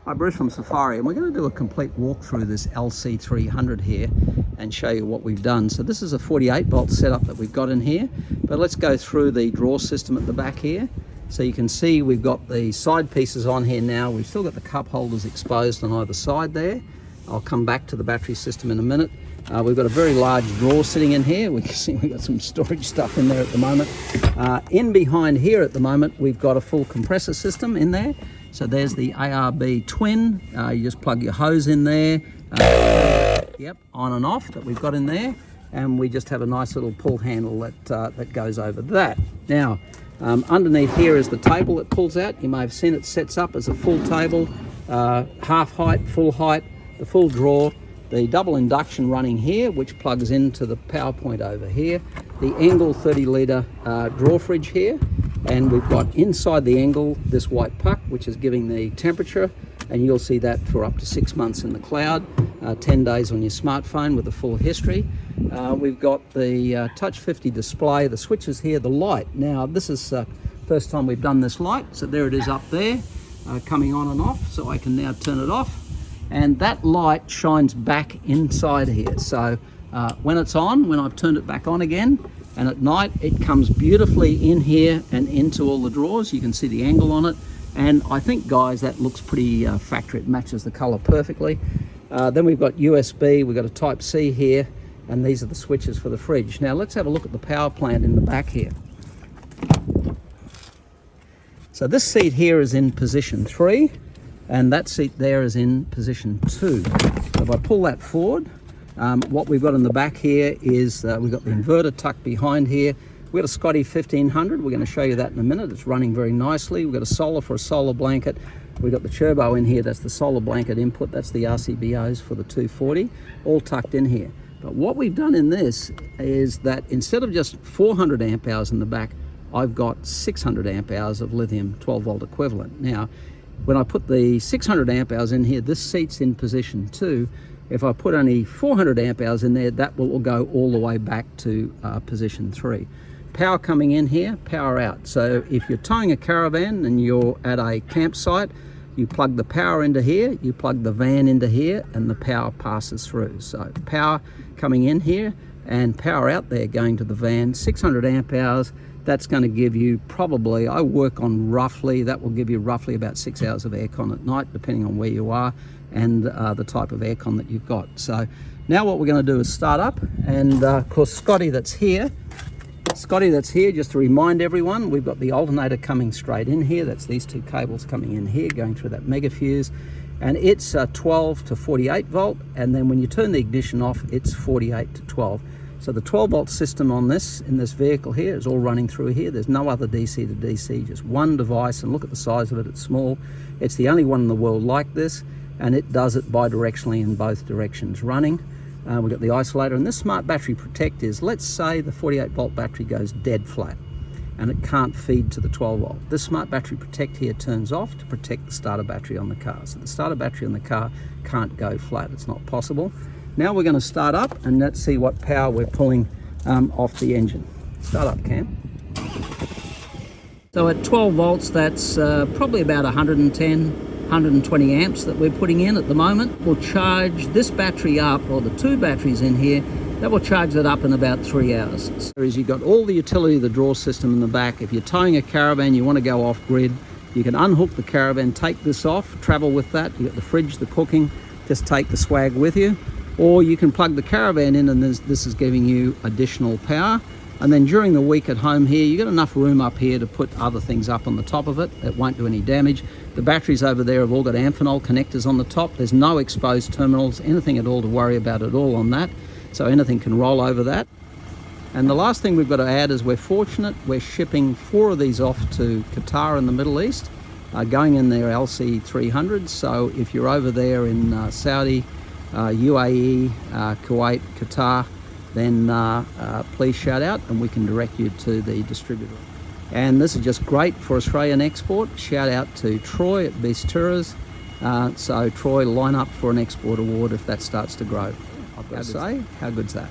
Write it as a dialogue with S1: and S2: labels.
S1: Hi, Bruce from Safari, and we're going to do a complete walk through this LC300 here and show you what we've done. So this is a 48 volt setup that we've got in here, but let's go through the draw system at the back here. So you can see we've got the side pieces on here now. We've still got the cup holders exposed on either side there. I'll come back to the battery system in a minute. We've got a very large drawer sitting in here. We can see we've got some storage stuff in there at the moment. In behind here at the moment, we've got a full compressor system in there. So there's the ARB twin. You just plug your hose in there. Yep, on and off that we've got in there. And we just have a nice little pull handle that goes over that. Now, underneath here is the table that pulls out. You may have seen it sets up as a full table, half height, full height, the full drawer. The double induction running here, which plugs into the power point over here. The Engel 30 litre drawer fridge here. And we've got inside the Engel this white puck, which is giving the temperature. And you'll see that for up to 6 months in the cloud, 10 days on your smartphone with the full history. We've got the Touch 50 display, the switches here, the light. Now, this is the first time we've done this light. So there it is up there, coming on and off. So I can now turn it off. And that light shines back inside here. So when it's on, when I've turned it back on again, and at night it comes beautifully in here and into all the drawers. You can see the angle on it. And I think, guys, that looks pretty factory. It matches the color perfectly. Then we've got USB, we've got a Type C here, and these are the switches for the fridge. Now let's have a look at the power plant in the back here. So this seat here is in position 3. And that seat there is in position 2. So if I pull that forward, what we've got in the back here is we've got the inverter tucked behind here. We've got a Scotty 1500. We're going to show you that in a minute. It's running very nicely. We've got a solar for a solar blanket. We've got the turbo in here. That's the solar blanket input. That's the RCBOs for the 240, all tucked in here. But what we've done in this is that instead of just 400 amp hours in the back, I've got 600 amp hours of lithium 12 volt equivalent. Now, when I put the 600 amp hours in here, this seat's in position 2. If I put only 400 amp hours in there, that will go all the way back to position 3. Power coming in here, power out. So if you're towing a caravan and you're at a campsite, you plug the power into here, you plug the van into here, and the power passes through. So power coming in here and power out there going to the van, 600 amp hours. That's going to give you probably, I work on roughly, that will give you roughly about 6 hours of aircon at night, depending on where you are and the type of aircon that you've got. So now what we're going to do is start up, and of course Scotty that's here, just to remind everyone, we've got the alternator coming straight in here. That's these two cables coming in here, going through that mega fuse. And it's 12 to 48 volt, and then when you turn the ignition off, it's 48 to 12. So the 12 volt system on this, in this vehicle here, is all running through here. There's no other DC to DC, just one device, and look at the size of it, it's small. It's the only one in the world like this, and it does it bidirectionally in both directions running. We've got the isolator, and this Smart Battery Protect is, let's say the 48 volt battery goes dead flat, and it can't feed to the 12 volt. This Smart Battery Protect here turns off to protect the starter battery on the car. So the starter battery on the car can't go flat, it's not possible. Now we're going to start up and let's see what power we're pulling off the engine. Start up, Cam. So at 12 volts, that's probably about 110, 120 amps that we're putting in at the moment. We'll charge this battery up, or the two batteries in here, that will charge that up in about 3 hours. So as you've got all the utility of the draw system in the back. If you're towing a caravan, you want to go off grid, you can unhook the caravan, take this off, travel with that. You've got the fridge, the cooking, just take the swag with you. Or you can plug the caravan in, and this is giving you additional power. And then during the week at home here, you've got enough room up here to put other things up on the top of it. It won't do any damage. The batteries over there have all got Amphenol connectors on the top. There's no exposed terminals, anything at all to worry about at all on that. So anything can roll over that. And the last thing we've got to add is we're fortunate. We're shipping 4 of these off to Qatar in the Middle East, going in their LC300s. So if you're over there in Saudi, UAE, Kuwait, Qatar, then please shout out and we can direct you to the distributor. And this is just great for Australian export. Shout out to Troy at Beast Tours. So Troy, line up for an export award if that starts to grow. I've got to say, how good's that?